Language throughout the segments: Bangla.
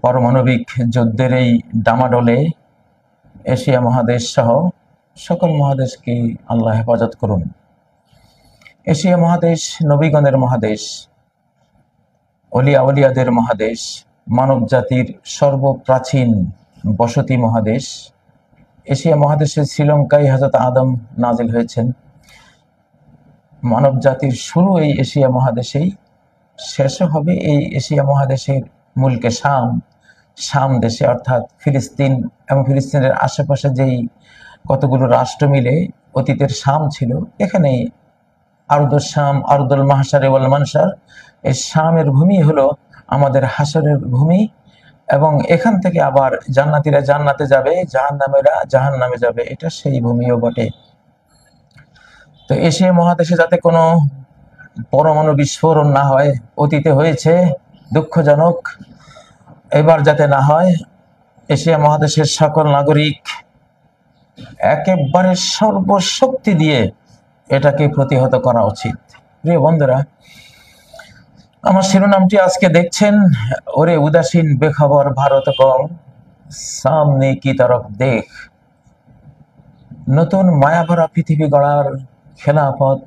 পারমাণবিক যুদ্ধের এই ডামাডোলে এশিয়া মহাদেশ সহ সকল মহাদেশকে আল্লাহ হেফাজত করুন। এশিয়া মহাদেশ নবীগণের মহাদেশ, অলিয়াদের মহাদেশ, মানব জাতির সর্বপ্রাচীন বসতি মহাদেশ। এশিয়া মহাদেশের শ্রীলঙ্কায় হযরত আদম নাজিল হয়েছেন। মানব জাতির শুরু এই এশিয়া মহাদেশেই, শেষও হবে এই এশিয়া মহাদেশের মুলকে শাম দেশে, অর্থাৎ ফিলিস্তিন এবং ফিলিস্তিনের আশেপাশে যেই কতগুলো রাষ্ট্র মিলে অতীতের শাম ছিল, এখানেই আরদুল শাম, আরদুল মাহশার ওয়াল মানশার, এই শামের ভূমি হলো আমাদের হাসরের ভূমি। এবং এখান থেকে আবার জান্নাতীরা জান্নাতে যাবে, জাহান্নামীরা জাহান্নামে যাবে, এটা সেই ভূমিও বটে। তো এশিয়া মহাদেশে যাতে কোনো পরমাণু বিস্ফোরণ না হয়, অতীতে হয়েছে, দুঃখজনক, এবার যাতে না হয়, এশিয়া মহাদেশের সকল নাগরিক একেবারে সর্বশক্তি দিয়ে এটাকে প্রতিহত করা উচিত। প্রিয় বন্ধুরা, আমার শিরোনামটি আজকে দেখছেন, ওরে উদাসীন বেখবর ভারত কম, সামনে কি তরফ দেখ। নতুন মায়াভরা পৃথিবী গড়ার খেলাফত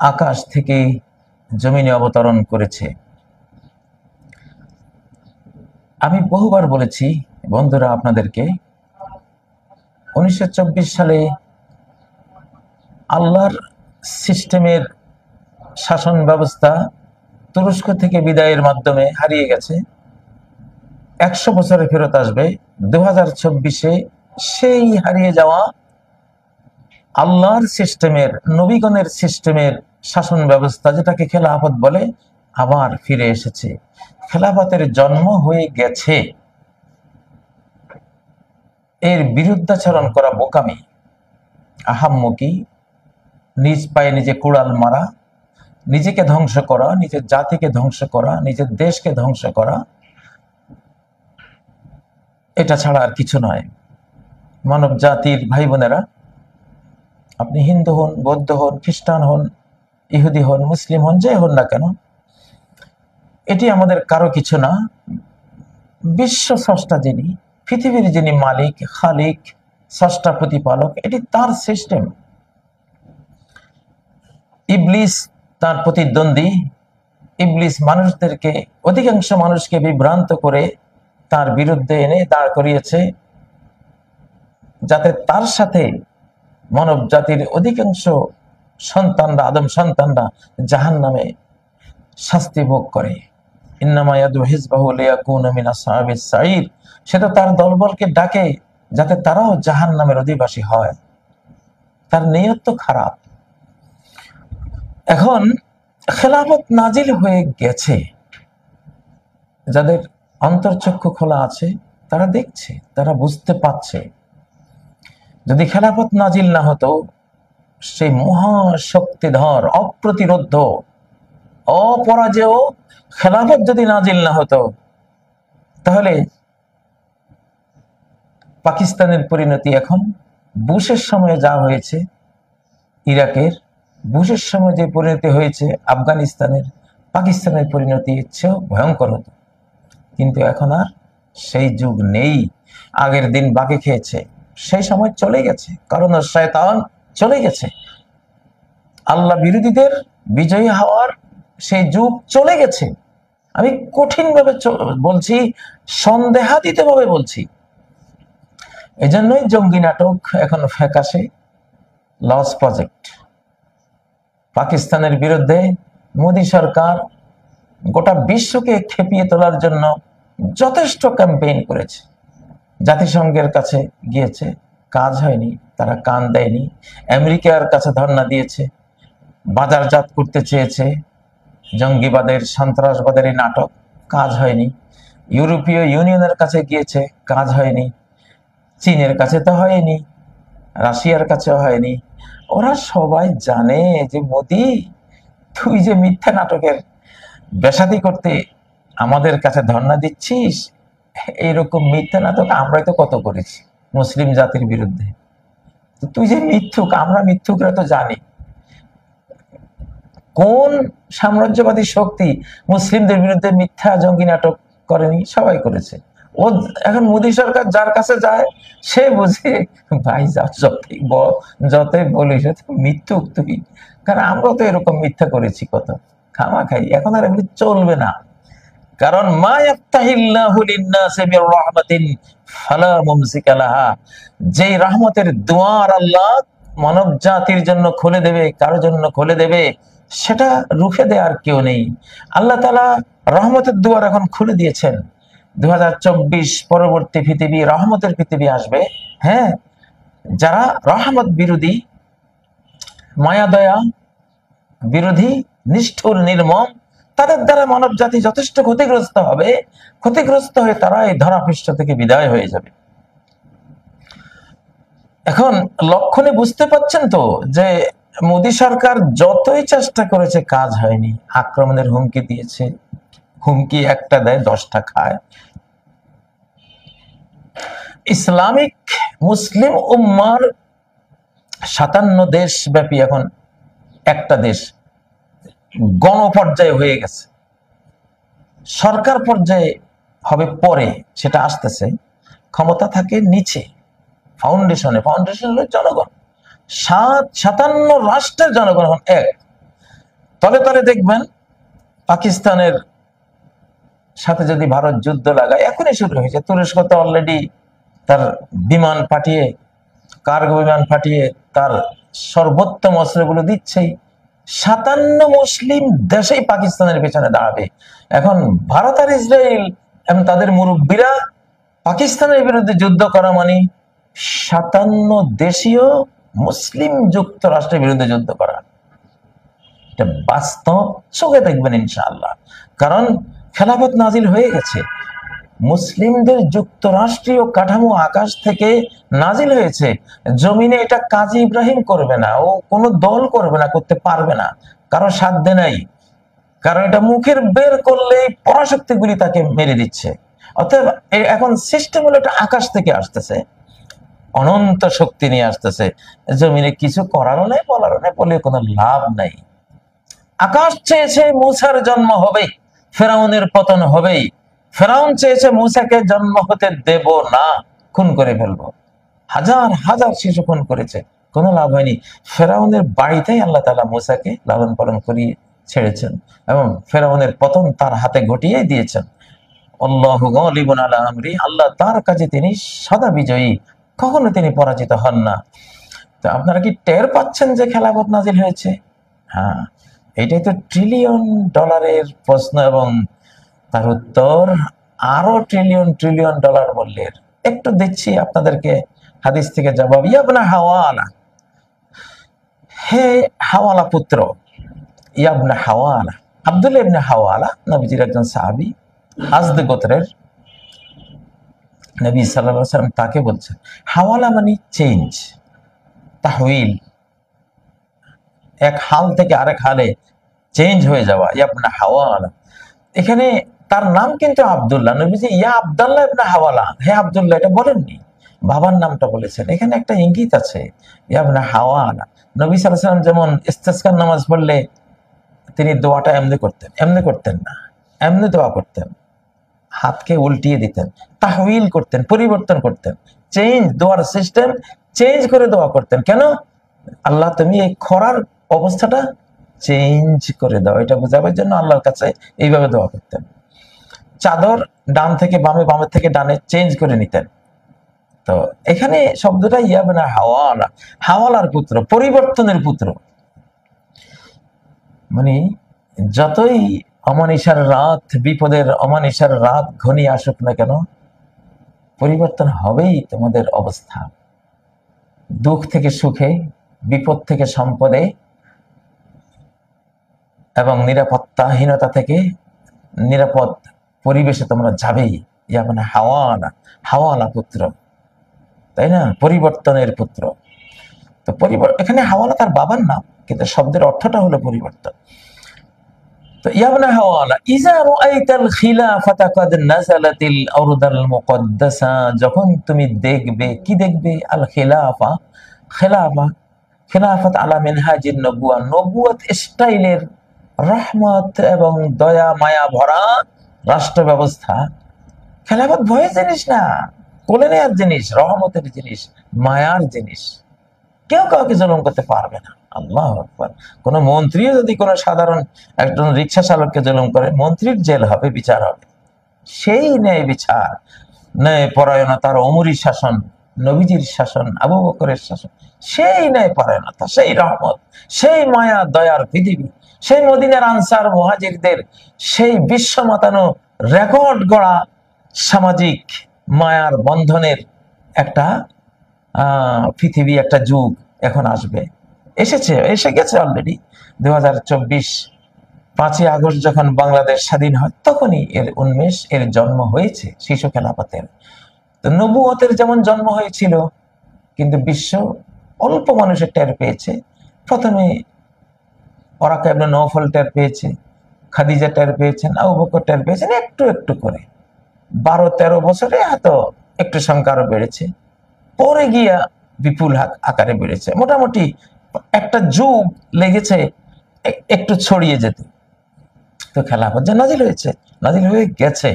আকাশ থেকে জমিনে অবতরণ করেছে। আমি বহুবার বলেছি বন্ধুরা আপনাদেরকে, 1924 সালে আল্লাহর সিস্টেমের শাসন ব্যবস্থা তুরস্ক থেকে বিদায়ের মাধ্যমে হারিয়ে গেছে। 100 বছরে ফেরত আসবে 2024-এ সেই হারিয়ে যাওয়া আল্লাহর সিস্টেমের, নবীগণের সিস্টেমের শাসন ব্যবস্থা, যেটাকে খেলাফত বলে, আবার ফিরে এসেছে। খেলাফতের জন্ম হয়ে গেছে। এর বিরুদ্ধাচরণ করা বোকামি, আহাম্মকি, নিজ পায়ে নিজে কুড়াল মারা, নিজেকে ধ্বংস করা, নিজের জাতিকে ধ্বংস করা, নিজের দেশকে ধ্বংস করা, এটা ছাড়া আর কিছু নয়। মানব জাতির ভাই বোনেরা, আপনি হিন্দু হন, বৌদ্ধ হন, খ্রিস্টান হন, ইহুদি হন, মুসলিম হন, যে হন না কেন, এটি আমাদের কারো কিছু না। বিশ্ব স্রষ্টা যিনি, পৃথিবীর যিনি মালিক, খালিক, স্রষ্টা, প্রতিপালক, এটি তার সিস্টেম। ইবলিস তার প্রতিদ্বন্দ্বী। ইবলিস মানুষদেরকে, অধিকাংশ মানুষকে বিভ্রান্ত করে তার বিরুদ্ধে এনে দাঁড় করিয়েছে, যাতে তার সাথে মানব জাতির অধিকাংশ সন্তানরা, আদম সন্তানরা জাহান্নামে শাস্তি ভোগ করে। ইন্নামা ইয়াদু হিজবাহু লিয়াকুনা মিন আসহাবিস সাঈর, সেটা তার দলবলকে ডাকে যাতে তারাও জাহান্নামের অধিবাসী হয়। তার নিয়ত তো খারাপ। এখন খেলাফত নাজিল হয়ে গেছে, যাদের অন্তর্চক্ষু খোলা আছে তারা দেখছে, তারা বুঝতে পারছে। যদি খেলাফত নাজিল না হতো, সেই মহাশক্তিধর, অপ্রতিরোধ্য, অপরাজেয় খেলাফত যদি নাজিল না হতো, তাহলে পাকিস্তানের পরিণতি এখন বুশের সময় যা হয়েছে, ইরাকের বুশের সময় যে পরিণতি হয়েছে, আফগানিস্তানের, পাকিস্তানের পরিণতি ইচ্ছেও ভয়ঙ্কর হতো। কিন্তু এখন আর সেই যুগ নেই। আগের দিন বাকি খেয়েছে, সেই সময় চলে গেছে, কারণ শয়তান চলে গেছে। আল্লাহ বিরোধীদের বিজয়ী হওয়ার সেই যুগ চলে গেছে। আমি কঠিনভাবে বলছি, সন্দেহাতীত ভাবে বলছি। এজন্যই জঙ্গি নাটক এখন ফ্যাকাশে, লস প্রজেক্ট। পাকিস্তানের বিরুদ্ধে মোদী সরকার গোটা বিশ্বকে খেপিয়ে তোলার জন্য যথেষ্ট ক্যাম্পেইন করেছে। জাতিসংঘের কাছে গিয়েছে, কাজ হয়নি, তারা কান দেয়নি। আমেরিকার কাছে ধর্ণা দিয়েছে, বাজারজাত করতে চেয়েছে জঙ্গিবাদের, সন্ত্রাসবাদের এই নাটক, কাজ হয়নি। ইউরোপীয় ইউনিয়নের কাছে গিয়েছে, কাজ হয়নি। চীনের কাছে তো হয়নি, রাশিয়ার কাছেও হয়নি। ওরা সবাই জানে যে মোদি, তুই যে মিথ্যা নাটকের বেসাদি করতে আমাদের কাছে ধর্ণা দিচ্ছিস, এইরকম মিথ্যা নাটক আমরাই তো কত করেছি মুসলিম জাতির বিরুদ্ধে। তুই যে মিথ্যুক, আমরা মিথ্যুকরা তো জানি। কোন সাম্রাজ্যবাদী শক্তি মুসলিমদের বিরুদ্ধে মিথ্যা জঙ্গি নাটক করেনি? সবাই করেছে। ও এখন মোদী সরকার যার কাছে যায় সে বুঝে ভাই যা যতই বলিস মিথ্যুক তুই, কারণ আমরা তো এরকম মিথ্যা করেছি কত, খামা খাই, এখন আর এমনি চলবে না। কারণ মা ইয়াফতাহিল্লাহু লিন-নাসি মির রাহমাতিন ফালা মুমসিকা লাহা, যেই রহমতের দুয়ার আল্লাহ মানব জাতির জন্য খুলে দেবে, কারোর জন্য খুলে দেবে, সেটা রুখে দেওয়ার কেউ নেই। আল্লাহ তাআলা রহমতের দুয়ার এখন খুলে দিয়েছেন। 2024 পরবর্তী পৃথিবী রহমতের পৃথিবী আসবে। হ্যাঁ, যারা রহমত বিরোধী, মায়া দয়া বিরোধী, নিষ্ঠুর নির্মম, তাদের দ্বারা মানব জাতি যথেষ্ট ক্ষতিগ্রস্ত হবে। ক্ষতিগ্রস্ত হয়ে তারা এই ধরাপৃষ্ঠ থেকে বিদায় হয়ে যাবে। এখন লক্ষণে বুঝতে পাচ্ছেন তো যে মোদী সরকার যতই চেষ্টা করেছে কাজ হয়নি। আক্রমণের হুমকি দিয়েছে, হুমকি একটা দেয় 10টা খায়। ইসলামিক মুসলিম উম্মার 57 দেশ ব্যাপী এখন একটা দেশ গণপর্যায়ে হয়ে গেছে। সরকার পর্যায়ে হবে পরে, সেটা আসতেছে। ক্ষমতা থাকে নিচে ফাউন্ডেশনে, ফাউন্ডেশন হলো জনগণ। 57 রাষ্ট্রের জনগণ এখন এক। তলে তলে দেখবেন পাকিস্তানের সাথে যদি ভারত যুদ্ধ লাগায়, এখনই শুরু হয়েছে। তুরস্ক তো অলরেডি তার বিমান পাঠিয়ে, কার্গো বিমান পাঠিয়ে তার সর্বোত্তম অস্ত্রগুলো দিচ্ছেই। 57 মুসলিম দেশেই পাকিস্তানের পেছনে দাঁড়াবে। এখন ভারত আর ইসরায়েল এবং তাদের মুরব্বীরা পাকিস্তানের বিরুদ্ধে যুদ্ধ করা মানে 57 দেশীয় মুসলিম যুক্তরাষ্ট্রের বিরুদ্ধে যুদ্ধ করা। এটা বাস্তব চোখে দেখবেন ইনশাআল্লাহ। কারণ খেলাফত নাজিল হয়ে গেছে, মুসলিমদের যুক্তরাষ্ট্রীয় কাঠামো আকাশ থেকে নাজিল হয়েছে। জমিনে এটা কাজী ইব্রাহিম করবে না, ও কোনো দল করবে না, করতে পারবে না, কারো সাধ্যে নাই। কারণ এটা মুখের বের করলেই পরাশক্তিগুলি তাকে মেরে দিচ্ছে। অতএব এখন সিস্টেম হলো এটা আকাশ থেকে আসতেছে, অনন্ত শক্তি নিয়ে আসতেছে। জমিনে কিছু করারও নেই, বলারও নেই, বলে কোনো লাভ নাই। আকাশ চেয়েছে মূসার জন্ম হবে, ফেরাউনের পতন হবেই। ফেরাউন চেয়েছে মূসাকে জন্ম হতে দেব না, খুন করে ফেলবো। হাজার হাজার শিশু খুন করেছে, কোনো লাভ হয়নি। ফেরাউনের বাড়িতেই আল্লাহ তাআলা মূসাকে লালন পালন করিয়ে ছেড়েছেন এবং ফেরাউনের পতন তার হাতে ঘটিয়ে দিয়েছেন। আল্লাহু গালিবুন আলা আমরি, আল্লাহ তার কাজে তিনি সদা বিজয়ী, কখনো তিনি পরাজিত হন না। তো আপনারা কি টের পাচ্ছেন যে খেলাফত নাজিল হয়েছে? হ্যাঁ, এটাই তো ট্রিলিয়ন ডলারের প্রশ্ন এবং তার উত্তর আরো ট্রিলিয়ন ট্রিলিয়ন ডলার মূল্যের। একটু দিচ্ছি আপনাদেরকে হাদিস থেকে জবাব। ইয়াবনা হাওয়ালা, হে হাওয়ালা পুত্র, ইয়াবনা হাওয়ালা, আব্দুল্লাহ ইবনে হাওয়ালা নবীজির একজন সাহাবী, আজদ গোত্রের। নবী সাল্লাল্লাহু আলাইহি ওয়াসাল্লাম তাকে বলছেন। হাওয়ালা মানে চেঞ্জ, তাহউইল, এক হাল থেকে আরেক হালে চেঞ্জ হয়ে যাওয়া। ইয়াবনা হাওয়ালা, এখানে তার নাম কিন্তু আব্দুল্লাহ। নবীজি ইয়া আব্দুল্লাহ ইবনে হাওয়ালা, হে আব্দুল্লাহ, এটা বলেননি, বাবার নামটা বলেছেন। এখানে একটা ইঙ্গিত আছে, ইয়াবনা হাওয়ালা। নবী সাল্লাল্লাহু আলাইহি ওয়াসাল্লাম যেমন ইস্তিসকার নামাজ পড়লে তিনি দোয়াটা এমনি করতেন, এমনি করতেন না, এমনি দোয়া করতেন, হাতকে উল্টিয়ে দিতেন, তাহউইল করতেন, পরিবর্তন করতেন, চেঞ্জ, দোয়ার সিস্টেম চেঞ্জ করে দোয়া করতেন। কেন? আল্লাহ তুমি এই খরার অবস্থাটা চেঞ্জ করে দাও, এটা বোঝাবার জন্য আল্লাহর কাছে এইভাবে দোয়া করতেন। চাদর ডান থেকে বামে, বামের থেকে ডানে চেঞ্জ করে নিতেন। তো এখানে শব্দটা ইয়াবনা হাওয়ালা, হাওয়ালার পুত্র, পরিবর্তনের পুত্র। মানে যতই অমানিসার রাত, বিপদের অমানিসার রাত ঘনিয়ে আসুক না কেন, পরিবর্তন হবেই তোমাদের অবস্থা। দুঃখ থেকে সুখে, বিপদ থেকে সম্পদে এবং নিরাপত্তাহীনতা থেকে নিরাপদ পরিবেশে তোমরা যাবেই। ইয়াবনা হাওয়ালা, হাওয়ালা পুত্র, তাই না? পরিবর্তনের পুত্র। তো এখানে হাওয়ালা তার বাবার নাম, কিন্তু শব্দের অর্থটা হলো পরিবর্তন। তো ইয়াবনা হাওয়ালা, ইজা রাআইতাল খিলাফাতা কাদ নাযালাতিল আরদাল মুকদ্দাসা, যখন তুমি দেখবে, কি দেখবে? আল খিলাফা, খিলাফা, খিলাফত আলা মিনহাজিন নবুয়া, নবুয়ত স্টাইলের রহমত এবং দয়া মায়া ভরা রাষ্ট্র ব্যবস্থা। খেলাফত ভয়ের জিনিস না, কোলে নেয়ার জিনিস, রহমতের জিনিস, মায়ার জিনিস। কেউ কাউকে জুলুম করতে পারবে না। আল্লাহু আকবার। কোন মন্ত্রী যদি কোনো সাধারণ একজন রিক্সা চালককে জুলুম করে, মন্ত্রীর জেল হবে, বিচার হবে। সেই ন্যায় বিচার, ন্যায় পরায়ণতার অমরি শাসন, নবীজির শাসন, আবু বকরের শাসন, সেই ন্যায় পরায়ণতা, সেই রহমত, সেই মায়া দয়ার পৃথিবী, সেই মদিনার আনসার মুহাজিরদের সেই বিশ্ব মাতানো রেকর্ড গড়া সামাজিক মায়ার বন্ধনের একটা পৃথিবী, একটা যুগ এখন আসবে, এসে গেছে অলরেডি। 2024 5ই আগস্ট যখন বাংলাদেশ স্বাধীন হয়, তখনই এর উন্মেষ, এর জন্ম হয়েছে শিশু খেলাফতের। তো নবুয়তের যেমন জন্ম হয়েছিল, কিন্তু বিশ্ব অল্প মানুষের টের পেয়েছে। প্রথমে ওরাকা ইবনে নওফল টের পেয়েছে, খাদিজা টের পেয়েছেন, আবু বকর টের পেয়েছেন, একটু একটু করে 12-13 বছরে হয়তো একটু সংখ্যা আরো বেড়েছে, পরে গিয়া বিপুল আকারে বেড়েছে। মোটামুটি একটা যুগ লেগেছে একটু ছড়িয়ে যেতে। তো খেলাফত যে নাজিল হয়েছে, নাজিল হয়ে গেছে,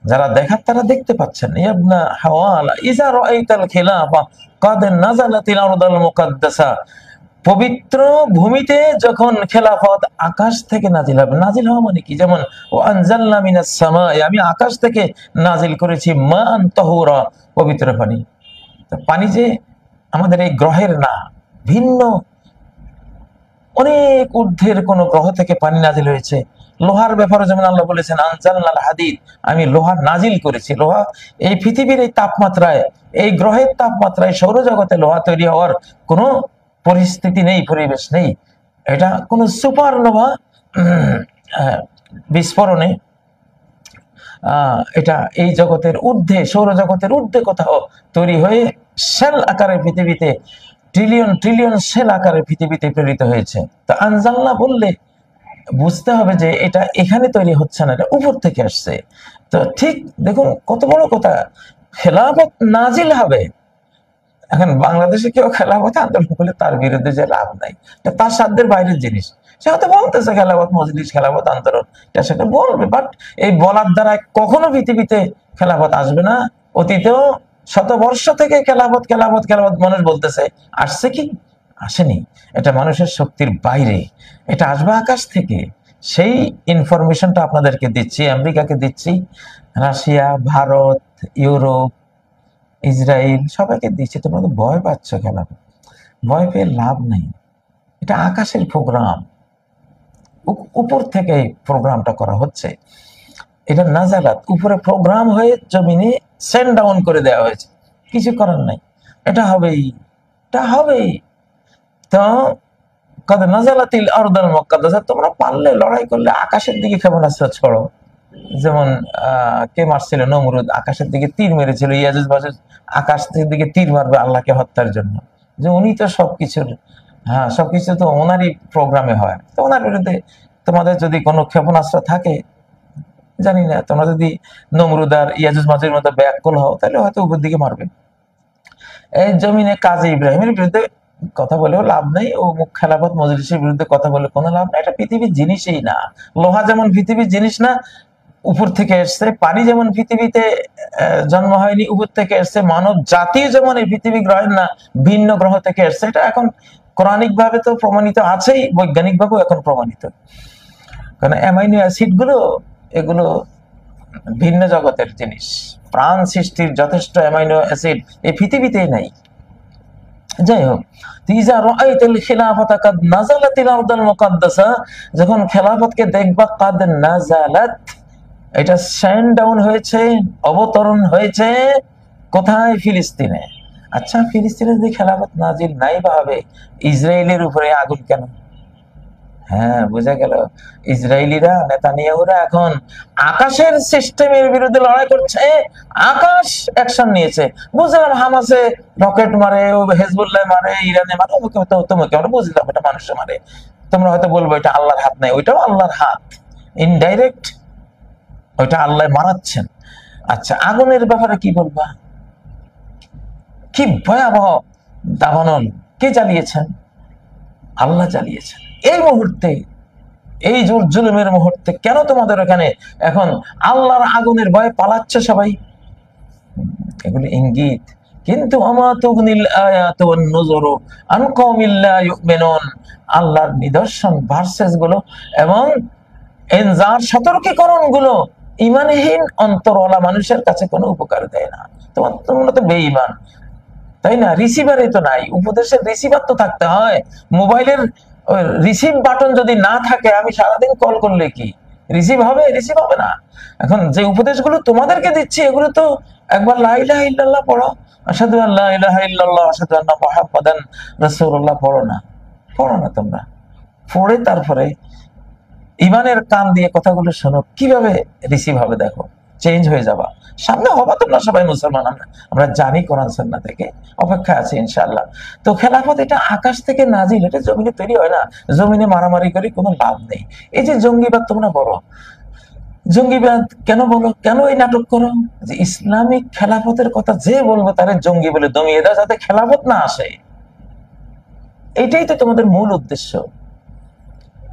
যারা দেখার তারা দেখতে পাচ্ছেন। ইবনা হাওয়ালা ইজা রাআইতাল খিলাফা কাদ নাযালাতিল আরদাল মুকাদ্দাসা, পবিত্র ভূমিতে যখন খেলাফত আকাশ থেকে নাজিল হবে। নাজিল হওয়া মানে কি? যেমন ও আনজালনা মিনাস সামাই, আমি আকাশ থেকে নাজিল করেছি মান তাহুরা, পবিত্র পানি। তো পানি যে আমাদের এই গ্রহের না, ভিন্ন অনেক ঊর্ধ্বের কোন গ্রহ থেকে পানি নাজিল হয়েছে। লোহার ব্যাপারে যেমন আল্লাহ বলেছেন আনজালনাল হাদিদ, আমি লোহা নাজিল করেছি। লোহা এই পৃথিবীর এই তাপমাত্রায়, এই গ্রহের তাপমাত্রায়, সৌরজগতে লোহা তৈরি হওয়ার কোনো পরিস্থিতি নেই, পরিবেশ নেই। এটা কোন সুপারনোভা বিস্ফোরণে এটা এই জগতের ঊর্ধ্বে, সৌরজগতের ঊর্ধ্বে কোথাও তৈরি হয়ে সেল আকারে পৃথিবীতে, ট্রিলিয়ন ট্রিলিয়ন সেল আকারে পৃথিবীতে প্রেরিত হয়েছে। তা আনজালনা বললে বুঝতে হবে যে এটা এখানে তৈরি হচ্ছে না, এটা উপর থেকে আসছে। তো ঠিক দেখুন কত বড় কথা, খেলাফত নাজিল হবে। এখন বাংলাদেশে কেউ খেলাফত আন্দোলন করলে তার বিরুদ্ধে যে লাভ নাই, এটা তার সাধ্যের বাইরের জিনিস। সে হয়তো বলতেছে খেলাফত মজলিস, খেলাফত আন্দোলন, এটা সেটা বলবে, বাট এই বলার দ্বারা কখনো পৃথিবীতে খেলাফত আসবে না। অতীতেও শতবর্ষ থেকে খেলাফত খেলাফত খেলাফত মানুষ বলতেছে, আসছে কি? আসেনি। এটা মানুষের শক্তির বাইরে, এটা আসবে আকাশ থেকে। সেই ইনফরমেশনটা আপনাদেরকে দিচ্ছি, আমেরিকাকে দিচ্ছি, রাশিয়া, ভারত, ইউরোপ, ইসরায়েল, সবাইকে দিচ্ছে। তোমরা তো ভয় পাচ্ছ, খেলাফত ভয় পেয়ে লাভ নেই। এটা আকাশের প্রোগ্রাম, উপর থেকে প্রোগ্রামটা করা হচ্ছে। এটা নাজালাত, উপরে প্রোগ্রাম হয়ে জমিনে সেন্ড ডাউন করে দেওয়া হয়েছে, কিছু করার নাই, এটা হবেই, এটা হবেই। তো কদ নাজালাতিল আরদাল মুকাদ্দাসা, তোমরা পারলে লড়াই করলে আকাশের দিকে ক্ষেপণাস্ত্র ছড়ো। যেমন কে মারছিল? নমরুদ আকাশের দিকে তীর মেরেছিল, ইয়াজুজ মাজুজ আকাশের দিকে তীর মারবে আল্লাহকে হত্যার জন্য, যে উনি তো সবকিছুর, সবকিছু তো ওনারই প্রোগ্রামে হয়। তো ওনার বিরুদ্ধে তোমাদের যদি কোনো ক্ষেপণাস্ত্র থাকে, জানি না, তোমরা যদি নমরুদ আর ইয়াজুজ মাজুজের মতো ব্যাকুল হও, তাহলে হয়তো উপর দিকে মারবে। এই জমিনে কাজী ইব্রাহিমের বিরুদ্ধে কথা বলেও লাভ নেই, ও খেলাফত মজলিসের বিরুদ্ধে কথা বলে কোনো লাভ নেই। এটা পৃথিবীর জিনিসই না। লোহা যেমন পৃথিবীর জিনিস না, উপর থেকে এসছে। পানি যেমন পৃথিবীতে জন্ম হয়নি, উপর থেকে এসছে। মানব জাতি যেমন এই পৃথিবী গ্রহের না, ভিন্ন গ্রহ থেকে এসছে। এটা এখন কোরআনিক ভাবে তো প্রমাণিত আছেই, বৈজ্ঞানিক ভাবেও এখন প্রমাণিত। কারণ অ্যামাইনো অ্যাসিড গুলো, এগুলো ভিন্ন জগতের জিনিস। প্রাণ সৃষ্টির যথেষ্ট অ্যামাইনো অ্যাসিড এই পৃথিবীতেই নাই। যাই হোক, যখন খেলাফতকে দেখবা, কাদ নাজালাত, এটা সেন্ড ডাউন হয়েছে, অবতরণ হয়েছে কোথায়? ফিলিস্তিনে। আচ্ছা, ফিলিস্তিনে যদি খেলাফত নাজিল নাই বা হবে, ইসরায়েলের উপরে আগুন কেন? হ্যাঁ, বোঝা গেল। ইসরায়েলিরা, নেতানিয়াহুরা এখন আকাশের সিস্টেমের বিরুদ্ধে লড়াই করছে, আকাশ অ্যাকশন নিয়েছে। বুঝলাম হামাসে রকেট মারে, হেজবুল্লাহ মারে, ইরানে মারে, তোমাকে আমরা বুঝলাম এটা মানুষে মারে। তোমরা হয়তো বলবো এটা আল্লাহর হাত নাই, ওইটাও আল্লাহর হাত, ইনডাইরেক্ট, ওইটা আল্লাহ মারাচ্ছেন। আচ্ছা, আগুনের ব্যাপারে কি বলবা? কি ভয়াবহ দাবানল! কে জ্বালিয়েছেন? আল্লাহ জ্বালিয়েছেন। এই মুহূর্তে এই জুলুমের মুহূর্তে কেন তোমাদের এখানে এখন আল্লাহর আগুনের ভয়ে পালাচ্ছে সবাই? এগুলো ইঙ্গিত। কিন্তু আল্লাহর নিদর্শন ভার্সেস গুলো এবং এনজার সতর্কীকরণ গুলো ইমানহীন অন্তরওয়ালা মানুষের কাছে কোনো উপকার দেয় না। তোমরা তো বেঈমান, তাই না? রিসিভারই তো নাই, উপদেশের রিসিভার তো থাকতে হয়। মোবাইলের রিসিভ বাটন যদি না থাকে, আমি সারাদিন কল করলে কি রিসিভ হবে? রিসিভ হবে না। এখন যে উপদেশগুলো তোমাদেরকে দিচ্ছি, এগুলো তো একবার লা ইলাহা ইল্লাল্লাহ পড়ো, আশহাদু আল্লা ইলাহা ইল্লাল্লাহ আশহাদু আন্না মুহাম্মাদান রাসূলুল্লাহ পড়ো না তোমরা। পড়ে তারপরে ইমানের কান দিয়ে কথাগুলো শোনো, কিভাবে রিসিভ হবে দেখো, চেঞ্জ হয়ে যাবা। সামনে হবা তোমরা সবাই মুসলমান, আমরা জানি কোরআন সুন্নাহ থেকে, অপেক্ষা আছে ইনশাআল্লাহ। তো খেলাফত এটা আকাশ থেকে নাজিল, এটা জমিনে তৈরি হয় না। জমিনে মারামারি করে কোনো লাভ নেই। এই যে জঙ্গিবাদ তোমরা বলো, জঙ্গিবাদ কেন বলো, কেন এই নাটক করো? যে ইসলামিক খেলাফতের কথা যে বলবো তারে জঙ্গি বলে দমিয়ে দাও, যাতে খেলাফত না আসে। এইটাই তো তোমাদের মূল উদ্দেশ্য।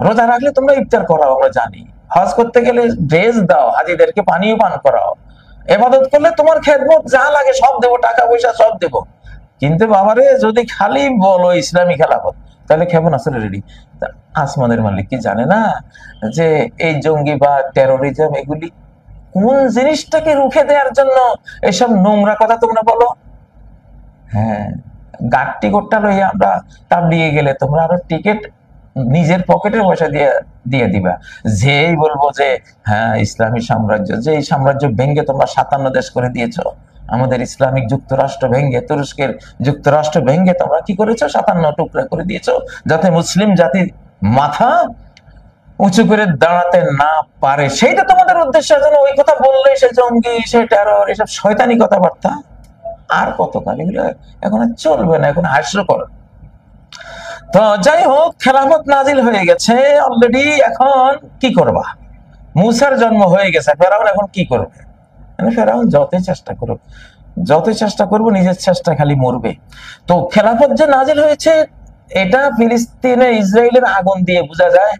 রোজা রাখলে তোমরা ইফতার করাও, আমরা জানি। হজ করতে গেলে ড্রেস দাও, হাজিদেরকে পানিও পান করাও। ইবাদত করলে তোমার খেদমত যা লাগে সব দেবো, টাকা পয়সা সব দেবো। কিন্তু বাবারে যদি খালি বলো ইসলামী খেলাফত, তাহলে কেমন আসলে রেডি? আসমানের মালিক কি জানে না যে এই জঙ্গি বা টেরোরিজম এগুলি কোন জিনিসটাকে রুখে দেওয়ার জন্য এসব নোংরা কথা তোমরা বলো? হ্যাঁ, গাট্টি গোট্টা লইয়া আমরা তাবলিগে গেলে তোমরা আরো টিকিট নিজের পকেটের পয়সা দিয়ে দিবা। যেই বলবো যে হ্যাঁ ইসলামী সাম্রাজ্য, যে এই সাম্রাজ্য ভেঙ্গে তোমরা 57 দেশ করে দিয়েছো, আমাদের ইসলামিক যুক্তরাষ্ট্র ভেঙ্গে, তুরস্কের যুক্তরাষ্ট্র ভেঙ্গে তোমরা কি করেছো? 57 টুকরা করে দিয়েছো, যাতে মুসলিম জাতির মাথা উঁচু করে দাঁড়াতে না পারে। সেইটা তোমাদের উদ্দেশ্য। যেন ওই কথা বললে সে জঙ্গি, সে টেরর, এসব শয়তানি কথাবার্তা আর কতকাল, এগুলো এখন আর চলবে না, এখন হাস্যকর। তো যাই হোক, খেলাফত নাজিল হয়ে গেছে অলরেডি। এখন কি করবা? মুসার জন্ম হয়ে গেছে, ফেরাউন এখন কি করবে? ফেরাউন যতই চেষ্টা করবো, নিজের চেষ্টা খালি মরবে। তো খেলাফত যে নাজিল হয়েছে, এটা ফিলিস্তিনে ইসরায়েলের আগুন দিয়ে বোঝা যায়।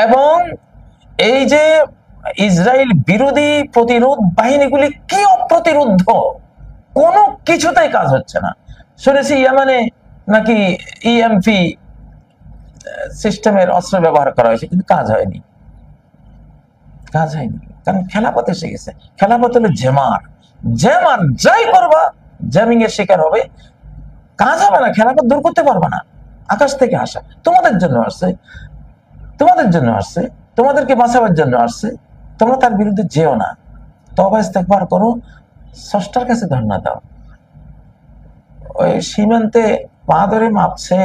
এবং এই যে ইসরায়েল বিরোধী প্রতিরোধ বাহিনীগুলি কি অপ্রতিরোধ, কোনো কিছুতেই কাজ হচ্ছে না। শুনেছি ইয়ামানে নাকি ইএমপি সিস্টেমের অস্ত্র ব্যবহার করা হয়েছে, কিন্তু কাজ হয়নি। কারণ খেলাফত এসে গেছে। খেলাফত হলো জেমার, যাই করবা জ্যামিং এর শিকার হবে, কাজ হবে না। খেলাফত দূর করতে পারবে না। আকাশ থেকে আসা, তোমাদের জন্য আসছে, তোমাদেরকে বাঁচাবার জন্য আসছে। তোমরা তার বিরুদ্ধে যেও না, তওবা ইস্তেগফার করো, স্রষ্টার কাছে ধর্ণা দাও। ওই সীমান্তে পা ধরে মাপছে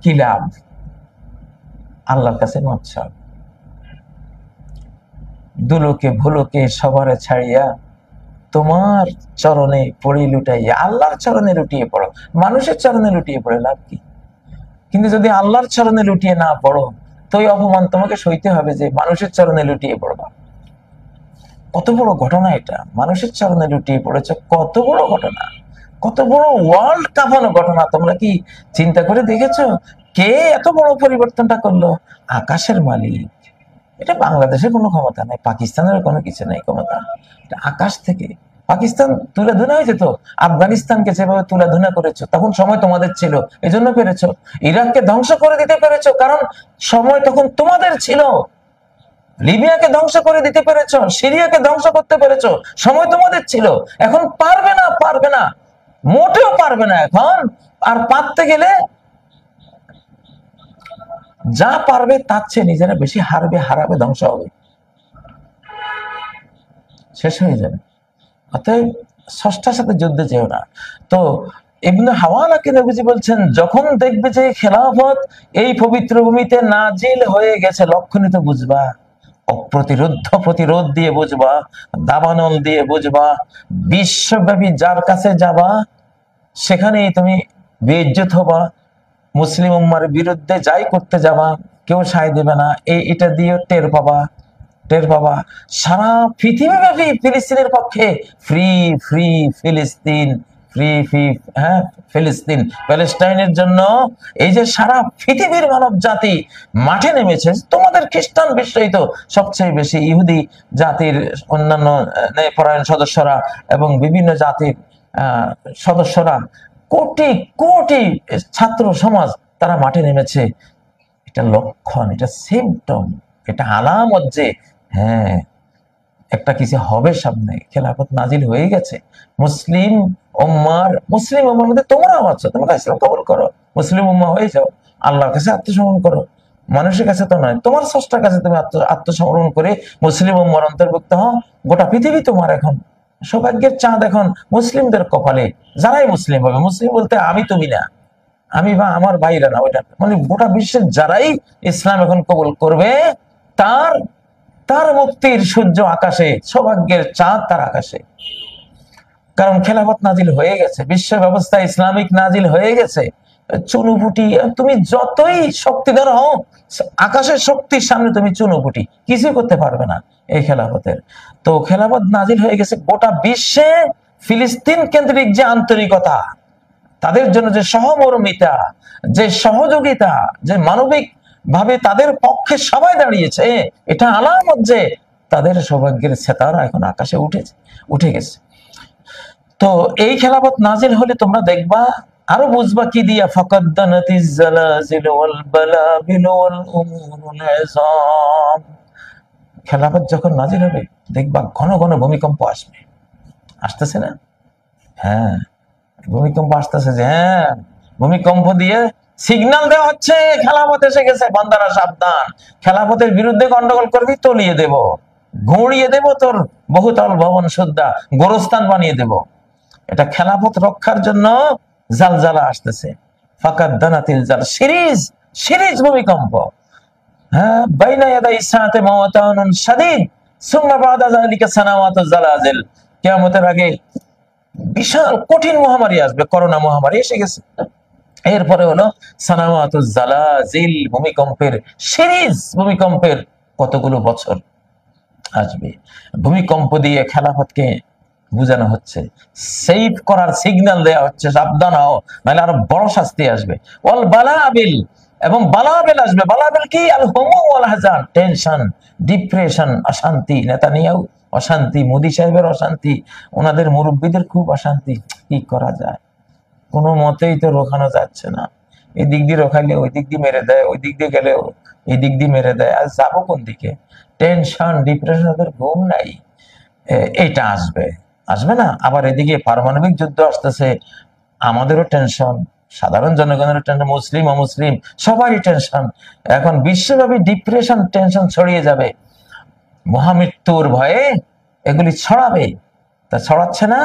কি লাভ? আল্লাহর কাছে মাপছ। দুলোকে ভুলোকে সবারে ছাড়িয়া তোমার চরণে পড়ি লুটাইয়া। আল্লাহর চরণে লুটিয়ে পড়ো, মানুষের চরণে লুটিয়ে পড়ে লাভ কি? কিন্তু যদি আল্লাহর চরণে লুটিয়ে না পড়ো, তো এই অপমান তোমাকে সইতে হবে যে মানুষের চরণে লুটিয়ে পড়বা। কত বড় ঘটনা এটা! মানুষের চরণে লুটিয়ে পড়েছে, কত বড় ঘটনা, কত বড় ওয়ার্ল্ড কাঁপানো ঘটনা। তোমরা কি চিন্তা করে দেখেছো কে এত বড় পরিবর্তনটা করলো? আকাশের মালিক। এটা বাংলাদেশের কোনো ক্ষমতা নাই, পাকিস্তানের কোনো কিছু নাই ক্ষমতা, এটা আকাশ থেকে। পাকিস্তান তুলাধুনা হয়েছে তো, আফগানিস্তানকে যেভাবে তুলাধুনা করেছো, তখন সময় তোমাদের ছিল, এজন্য পেরেছো। ইরাককে ধ্বংস করে দিতে পেরেছো, কারণ সময় তখন তোমাদের ছিল। লিবিয়াকে ধ্বংস করে দিতে পেরেছো, সিরিয়াকে ধ্বংস করতে পেরেছো, সময় তোমাদের ছিল। এখন পারবে না, মোটেও পারবে না এখন। আর পারতে গেলে যা পারবে তার চেয়ে নিজেরা বেশি হারাবে, ধ্বংস হবে, শেষ হয়ে যাবে। অতএব স্রষ্টার সাথে যুদ্ধে যেও না। তো ইবনে হাওয়ালাকে নবীজি বলছেন, যখন দেখবে যে খেলাফত এই পবিত্র ভূমিতে নাজিল হয়ে গেছে, লক্ষণিত বুঝবা, প্রতিরোধ দিয়ে বুঝবা, দাবানল দিয়ে বুঝবা। বিশ্বব্যাপী যার কাছে যাবা সেখানেই তুমি বেইজ্জত হবা। মুসলিম উম্মার বিরুদ্ধে যাই করতে যাবা, কেউ সায় দেবে না। এটা দিয়ে টের পাবা সারা পৃথিবীব্যাপী ফিলিস্তিনের পক্ষে ফ্রি ফিলিস্তিন, ফ্রি ফ্রি, হ্যাঁ, ফিলিস্তিন, প্যালেস্টাইনের জন্য এই যে সারা পৃথিবীর মানব জাতি মাঠে নেমেছে। তোমাদের খ্রিস্টান বিশ্বই তো সবচেয়ে বেশি, ইহুদি জাতির অন্যান্য ন্যায়পরায়ণ সদস্যরা এবং বিভিন্ন জাতির সদস্যরা, কোটি কোটি ছাত্র সমাজ তারা মাঠে নেমেছে। এটা লক্ষণ, এটা সিম্পটম, এটা আলামত যে হ্যাঁ একটা কিছু হবে সামনে, খেলাফত নাজিল হয়ে গেছে। মুসলিম উম্মার মধ্যে তোমরাও আছো, তোমরা ইসলাম কবুল করো, মুসলিম উম্মা হয়ে যাও, আল্লাহর কাছে আত্মসমর্পণ করো। মানুষের কাছে তো নয়, তোমার স্রষ্টার কাছে তুমি আত্মসমর্পণ করে মুসলিম উম্মার অন্তর্ভুক্ত হও। গোটা পৃথিবী তোমার এখন সৌভাগ্যের চাঁদ এখন মুসলিমদের কপালে, যারাই মুসলিম হবে। মুসলিম বলতে আমি তুমি না, আমি বা আমার ভাইরা না, ওইটা মানে গোটা বিশ্বের যারাই ইসলাম এখন কবুল করবে তার তার মুক্তির সূর্য আকাশে, সৌভাগ্যের চাঁদ তার আকাশে। কারণ খেলাফত নাজিল হয়ে গেছে, বিশ্ব ব্যবস্থা ইসলামিক নাজিল হয়ে গেছে। চুনুপুটি, তুমি যতই শক্তিধর হও, আকাশের শক্তির সামনে তুমি চুনুপুটি, কিছুই করতে পারবে না এই খেলাফতের। তো খেলাফত নাজিল হয়ে গেছে গোটা বিশ্বে। ফিলিস্তিন কেন্দ্রিক যে আন্তরিকতা, তাদের জন্য যে সহমর্মিতা, যে সহযোগিতা, যে মানবিক ভাবে তাদের পক্ষে সবাই দাঁড়িয়েছে, এটা আলামত যে তাদের সৌভাগ্যের সেতারা এখন আকাশে উঠে গেছে। তো এই খেলাফত নাজিল হলে তোমরা দেখবা, আরো বুঝবা কি দিয়া, ফাকাদ্দানাতিজ জালাজিল ওয়াল বালাবিল ওয়াল উমুরুল ইযাম। খেলাফত যখন নাজিল হবে দেখবা ঘন ঘন ভূমিকম্প আসবে, আসতেছে না? হ্যাঁ, ভূমিকম্প আসতেছে, যে হ্যাঁ ভূমিকম্প দিয়ে সিগন্যাল দেওয়া হচ্ছে খেলাফত এসে গেছে, বান্দারা সাবধান, খেলাফতের বিরুদ্ধে গন্ডগোল করবি তলিয়ে দেব, ঘুরিয়ে দেব তোর বহুতল ভবন সুদ্ধা, গোরস্থান বানিয়ে দেব। এটা খেলাফত রক্ষার জন্য জালজালা আসতেছে। ফাকাদ্দানাতিল জাল, সিরিজ সিরিজ ভূমিকম্প। হ্যাঁ, বাইনা ইয়াদাই সাআতি মাওতানুন শাদীদ সুম্মা বাদা যালিকা সানাওয়াতুজ জালাজিল। কিয়ামতের আগে বিশাল কঠিন মহামারী আসবে, করোনা মহামারী এসে গেছে। এরপরে হলো সানাওয়াতুজ জালাজিল, ভূমিকম্পের সিরিজ, ভূমিকম্পের কতগুলো বছর আসবে। ভূমিকম্প দিয়ে খেলাফতকে বুঝানো হচ্ছে, সেভ করার সিগন্যাল দেওয়া হচ্ছে, সাবধান হও নাহলে আরো বড় শাস্তি আসবে। ওয়াল বালাবিল, এবং বালাবিল আসবে। বালাবিল কি? আল হুমুম ওয়াল হাজান, টেনশন, ডিপ্রেশন, অশান্তি। নেতানিয়াহু অশান্তি, মোদী সাহেবের অশান্তি, ওনাদের মুরব্বীদের খুব অশান্তি। কি করা যায়, কোনো মতেই তো রোখানো যাচ্ছে না। এই দিক দিয়ে রোখাইলে ওই দিক দিয়ে মেরে দেয়, ওই দিক দিয়ে গেলে এই দিক দিয়ে মেরে দেয়। আর যাবো কোন দিকে? টেনশন, ডিপ্রেশন, ওদের ঘুম নাই। এইটা আসবে, আসবে না? আবার এদিকে পারমাণবিক যুদ্ধ আসতেছে, আমাদেরও টেনশন, সাধারণ জনগণের টেনশন, মুসলিম অমুসলিম সবারই টেনশন। এখন বিশ্বব্যাপী ডিপ্রেশন, টেনশন ছড়িয়ে যাবে। মহামৃত্যুর ভয়ে এগুলি ছড়াবে, তা ছড়াচ্ছে না।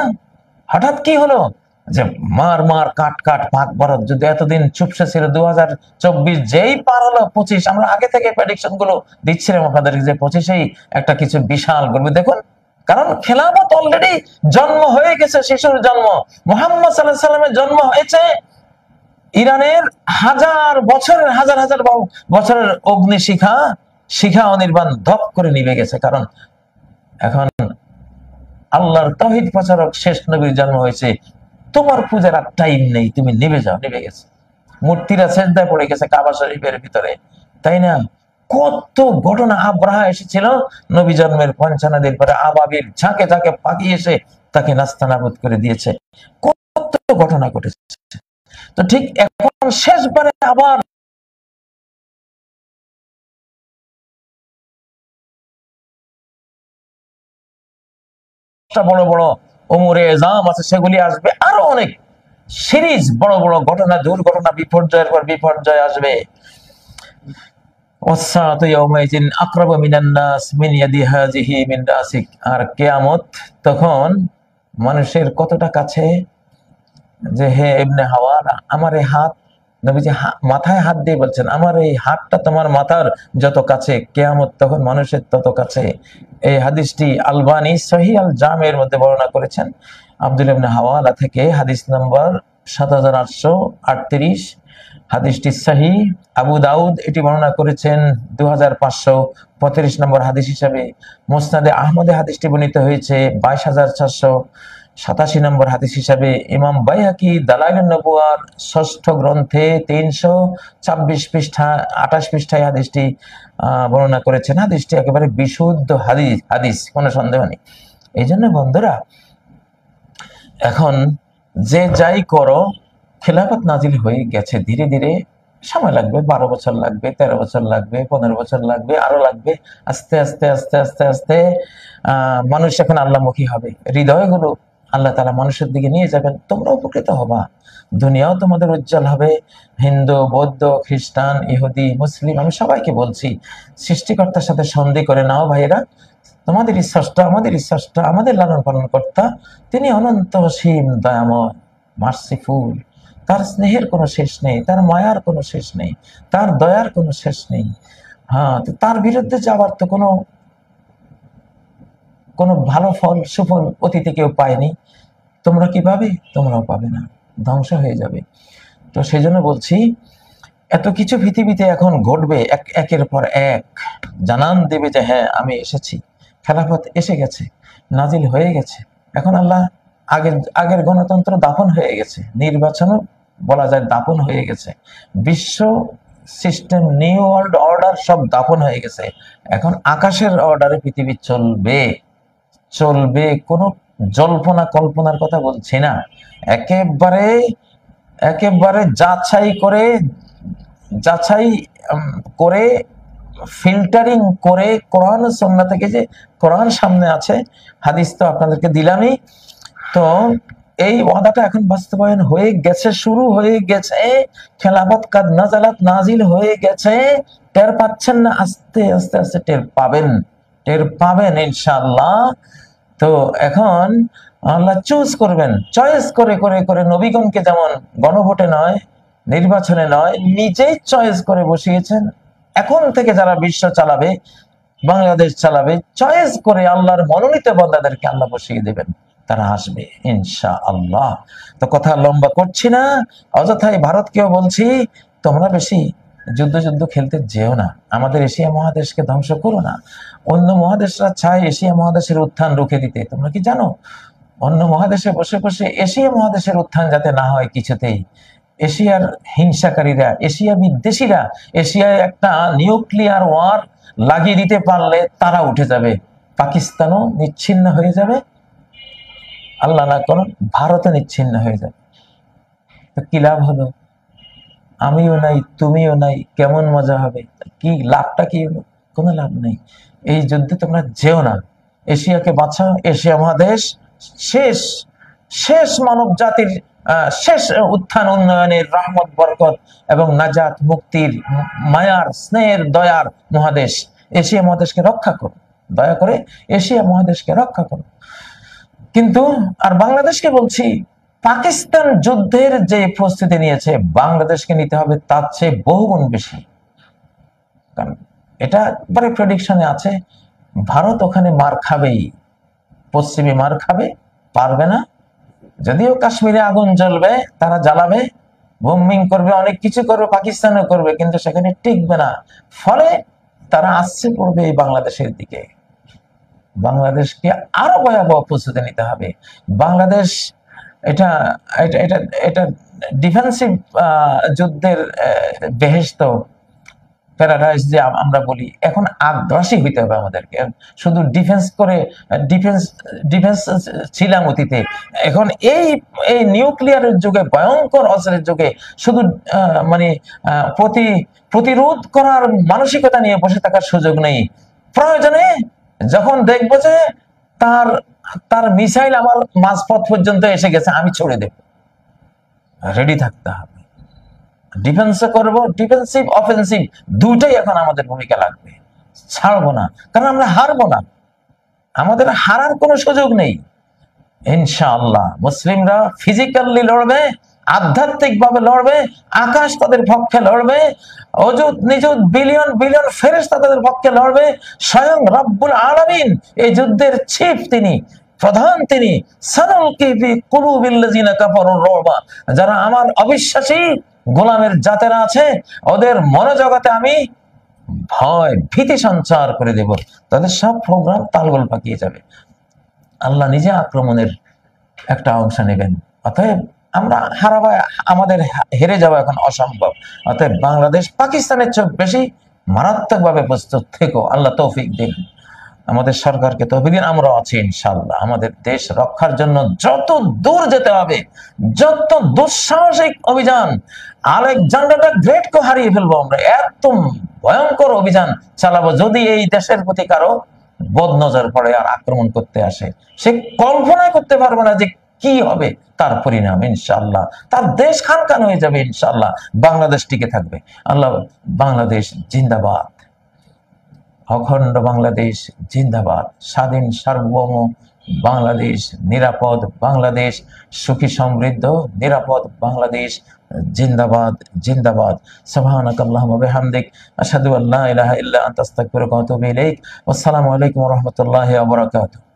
হঠাৎ কি হলো যে মার মার কাট কাট পাক ভারত যুদ্ধ এতদিন চুপসে ছিল, 2024 যেই পার হলো 25, আমরা আগে থেকে প্রেডিকশন গুলো দিচ্ছিলাম আপনাদের যে 25এই একটা কিছু বিশাল করবে। দেখুন, কারণ খেলাফত অলরেডি জন্ম হয়ে গেছে, শিশুর জন্ম। মুহাম্মদ সাল্লাল্লাহু আলাইহি ওয়াসাল্লামের জন্ম হয়েছে ইরানের হাজার হাজার বছরের অগ্নিশিখা, শিখা অনির্বাণ ধপ করে নিভে গেছে। কারণ এখন আল্লাহর তাওহীদ প্রচারক শেষ নবীর জন্ম হয়েছে। তোমার পূজার আর টাইম নেই, তুমি নিভে যাও, নিভে গেছে। মূর্তিরা সেজদায় পড়ে গেছে কাবা শরীফের ভিতরে, তাই না? কত ঘটনা। আব্রাহা এসেছিল নবী জন্মের 55 দিন পরে, আবাবিল ঝাঁকে ঝাঁকে পাখি এসে তাকে নাস্তানাবুদ করে দিয়েছে। কত ঘটনা ঘটেছে। তো ঠিক এখন শেষবারে আবার বড় বড় ওমরে এজাম আছে, সেগুলি আসবে। আরো অনেক সিরিজ বড় বড় ঘটনা, দুর্ঘটনা, বিপর্যয়ের পর বিপর্যয় আসবে। আর কিয়ামত তখন মানুষের কতটা কাছে, যে হে ইবনে হাওয়ার, আমার এই হাত, নবীজি মাথায় হাত দিয়ে বলছেন, আমার এই হাতটা তোমার মাথার যত কাছে, কিয়ামত তখন মানুষের তত কাছে। এই হাদিসটি আলবানী সহিহ আল জামের মধ্যে বর্ণনা করেছেন আব্দুল্লাহ ইবনে হাওয়ালা থেকে, হাদিস নম্বর 7838। হাদিসটি সহিহ। আবু দাউদ এটি বর্ণনা করেছেন 2535 নম্বর হাদিস হিসাবে। মুসনাদে আহমদে হাদিসটি বর্ণিত হয়েছে 22400 87 নম্বর হাদিস হিসাবে ইমাম বাইহাকি দালাইলুন নবুয়ার 6ষ্ঠ গ্রন্থে 326 পৃষ্ঠা 28 পৃষ্ঠায় হাদিসটি বর্ণনা করেছেন। হাদিসটি একেবারে বিশুদ্ধ হাদিস, কোনো সন্দেহ নেই। এই জন্য বন্ধুরা, এখন যে যাই করো, খেলাফত নাজিল হয়ে গেছে, ধীরে ধীরে সময় লাগবে, 12 বছর লাগবে, 13 বছর লাগবে, 15 বছর লাগবে, আরো লাগবে। আস্তে আস্তে আস্তে আস্তে আস্তে মানুষ এখন আল্লাহমুখী হবে, হৃদয়গুলো আল্লাহ তাআলা মানুষের দিকে নিয়ে যাবেন, তোমরা উপকৃত হবা, দুনিয়াও তোমাদের উজ্জ্বল হবে। হিন্দু, বৌদ্ধ, খ্রিস্টান, ইহুদি, মুসলিম, আমি সবাইকে বলছি, সৃষ্টিকর্তার সাথে সন্ধি করে নাও ভাইয়েরা। তোমাদের স্রষ্টা, আমাদের স্রষ্টা, আমাদের লালন পালন কর্তা, তিনি অনন্ত অসীম দয়াময়, মার্সিফুল। তার স্নেহের কোনো শেষ নেই, তার মায়ার কোনো শেষ নেই, তার দয়ার কোনো শেষ নেই। হ্যাঁ, তো তার বিরুদ্ধে যাওয়ার তো কোনো ভালো ফল, সুফল অতীতে কেউ পায়নি। তোমরা কি পাবে? তোমরাও পাবে না, ধ্বংস হয়ে যাবে। তো সেই জন্য বলছি, এত কিছু পৃথিবীতে এখন ঘটবে, একের পর এক জানান দেবে যে হ্যাঁ আমি এসেছি, খেলাফত এসে গেছে, নাজিল হয়ে গেছে। এখন আল্লাহ আগের গণতন্ত্র দাফন হয়ে গেছে, নির্বাচনও বলা যায় দাফন হয়ে গেছে, বিশ্ব সিস্টেম, নিউ ওয়ার্ল্ড অর্ডার সব দাফন হয়ে গেছে। এখন আকাশের অর্ডারে পৃথিবী চলবে। কোনো জল্পনা কল্পনার কথা বলছি না, একেবারে যাচাই করে ফিল্টারিং করে কোরআন ও সুন্নাহ থেকে, যে কোরআন সামনে আছে, হাদিস তো আপনাদেরকে দিলামই, তো এই ওয়াদাটা এখন বাস্তবায়ন হয়ে গেছে, শুরু হয়ে গেছে। খেলাফত কাদ নাজালাত, নাজিল হয়ে গেছে। টের পাচ্ছেন না? আস্তে আস্তে আস্তে টের পাবেন ইনশাআল্লাহ। তো এখন আল্লাহ চুজ করবেন, চয়েস করে করে করে নবীগণকে, যেমন গণভোটে নয়, নির্বাচনে নয়, নিজেই চয়েস করে বসিয়েছেন। এখন থেকে যারা বিশ্ব চালাবে, বাংলাদেশ চালাবে, চয়েস করে আল্লাহর মনোনীত বান্দাদেরকে আল্লাহ বসিয়ে দেবেন, তারা আসবে ইনশাআল্লাহ। তো কথা লম্বা করছি না, অযথাই ভারতকেও বলছি, তোমরা বেশি যুদ্ধ খেলতে যেও না, আমাদের এশিয়া মহাদেশকে ধ্বংস করো না। অন্য মহাদেশরা চায় এশিয়া মহাদেশের উত্থান রুখে দিতে। তোমরা কি জানো, অন্য মহাদেশে বসে বসে এশিয়া মহাদেশের উত্থান যাতে না হয় কিছুতেই, এশিয়ার হিংসাকারীরা, এশিয়া বিদ্বেষীরা এশিয়ায় একটা নিউক্লিয়ার ওয়ার লাগিয়ে দিতে পারলে তারা উঠে যাবে, পাকিস্তানও নিচ্ছিন্ন হয়ে যাবে, আল্লাহ না করুন ভারতও নিচ্ছিন্ন হয়ে যাবে। তো কি লাভ হলো? আমিও নাই, তুমিও নাই, কেমন মজা হবে? কি লাভটা কি হলো? কোনো লাভ নেই। এই যুদ্ধে তোমরা যেও না, এশিয়াকে বাঁচাও। এশিয়া মহাদেশ শেষ মানব জাতির শেষ উত্থান, উন্নয়নের, রহমত, বরকত এবং নাজাত, মুক্তির, মায়ার, স্নেহের, দয়ার মহাদেশ। এশিয়া মহাদেশকে রক্ষা করো, দয়া করে এশিয়া মহাদেশকে রক্ষা করো। কিন্তু আর বাংলাদেশকে বলছি, পাকিস্তান যুদ্ধের যে প্রস্তুতি নিয়েছে, বাংলাদেশকে নিতে হবে তার চেয়ে বহুগুণ বেশি। কারণ এটা পরে প্রেডিকশনে আছে, ভারত ওখানে মার খাবেই, পশ্চিমে মার খাবে, পারবে না। যদিও কাশ্মীরে আগুন জ্বলবে, তারা জ্বালাবে, বোম্বিং করবে, অনেক কিছু করবে, পাকিস্তানও করবে, কিন্তু সেখানে টিকবে না। ফলে তারা আসছে পড়বে এই বাংলাদেশের দিকে। বাংলাদেশকে আরো ভয়াবহ প্রস্তুতি নিতে হবে। বাংলাদেশ এটা এটা এটা এটা ডিফেন্সিভ যুদ্ধের বেহেশত, প্যারাডাইস যে আমরা বলি, এখন আগ্রাসী হইতে হবে আমাদেরকে। শুধু ডিফেন্স ছিলাম অতীতে, এখন এই নিউক্লিয়ারের যুগে, ভয়ঙ্কর অস্ত্রের যুগে শুধু মানে প্রতিরোধ করার মানসিকতা নিয়ে বসে থাকার সুযোগ নেই। প্রয়োজনে যখন দেখবো যে তার মিসাইল আমার মাঝপথ পর্যন্ত এসে গেছে, আমি ছড়ে দেব, রেডি থাকতে হবে। ডিফেন্সও করবো, ডিফেন্সিভ অফেন্সিভ দুটাই এখন আমাদের ভূমিকা লাগবে, ছাড়বো না। কারণ আমরা হারবো না, আমাদের হারার কোনো সুযোগ নেই ইনশাআল্লাহ। মুসলিমরা ফিজিক্যালি লড়বে, আধ্যাত্মিক ভাবে লড়বে, আকাশ তাদের পক্ষে লড়বে, অযুত নিযুত বিলিয়ন বিলিয়ন ফেরেশতা তাদের পক্ষে লড়বে। স্বয়ং রব্বুল আলামিন এই যুদ্ধের চিফ, তিনি প্রধান, তিনি সানুলকি ফি কুলুবিল্লাযিনা কাফারুর রুবা। যারা আমার অবিশ্বাসী গোলামের জাতেরা আছে, ওদের মনোজগতে আমি ভয়, ভীতি সঞ্চার করে দেব, তাদের সব প্রোগ্রাম তালগোল পাকিয়ে যাবে। আল্লাহ নিজে আক্রমণের একটা অংশ নেবেন। অতএব আমরা হারাবো, আমাদের হেরে যাওয়া এখন অসম্ভব। অতএব বাংলাদেশ পাকিস্তানের চেয়ে বেশি মারাত্মকভাবে প্রস্তুত থেকো, আল্লাহ তৌফিক দিন, আমাদের সরকারকে তৌফিক দিন। আমরা আছি ইনশাআল্লাহ। আমাদের দেশ রক্ষার জন্য যত দূর যেতে হবে, যত দুঃসাহসিক অভিযান, আলেকজান্ডার গ্রেটকে হারিয়ে ফেলবো আমরা, এত ভয়ঙ্কর অভিযান চালাবো যদি এই দেশের প্রতি কারো বদনজর পড়ে আর আক্রমণ করতে আসে। সে কল্পনা করতে পারবে না যে কি হবে তার পরিণাম। ইনশাআল্লাহ তার দেশ খান হয়ে যাবে, ইনশাআল্লাহ বাংলাদেশ টিকে থাকবে। আল্লাহ, বাংলাদেশ জিন্দাবাদ, অখণ্ড বাংলাদেশ জিন্দাবাদ, স্বাধীন সার্বভৌম বাংলাদেশ, নিরাপদ বাংলাদেশ, সুখী সমৃদ্ধ নিরাপদ বাংলাদেশ জিন্দাবাদ জিন্দাবাদ। সুবহানাকাল্লাহুম্মা ওয়া বিহামদিক, আশহাদু আল্লা ইলাহা ইল্লা আনতা আস্তাগফিরুকা ওয়া আতুবু ইলাইক। আসসালামু আলাইকুম ওয়া রাহমাতুল্লাহি ওয়া বারাকাতুহু।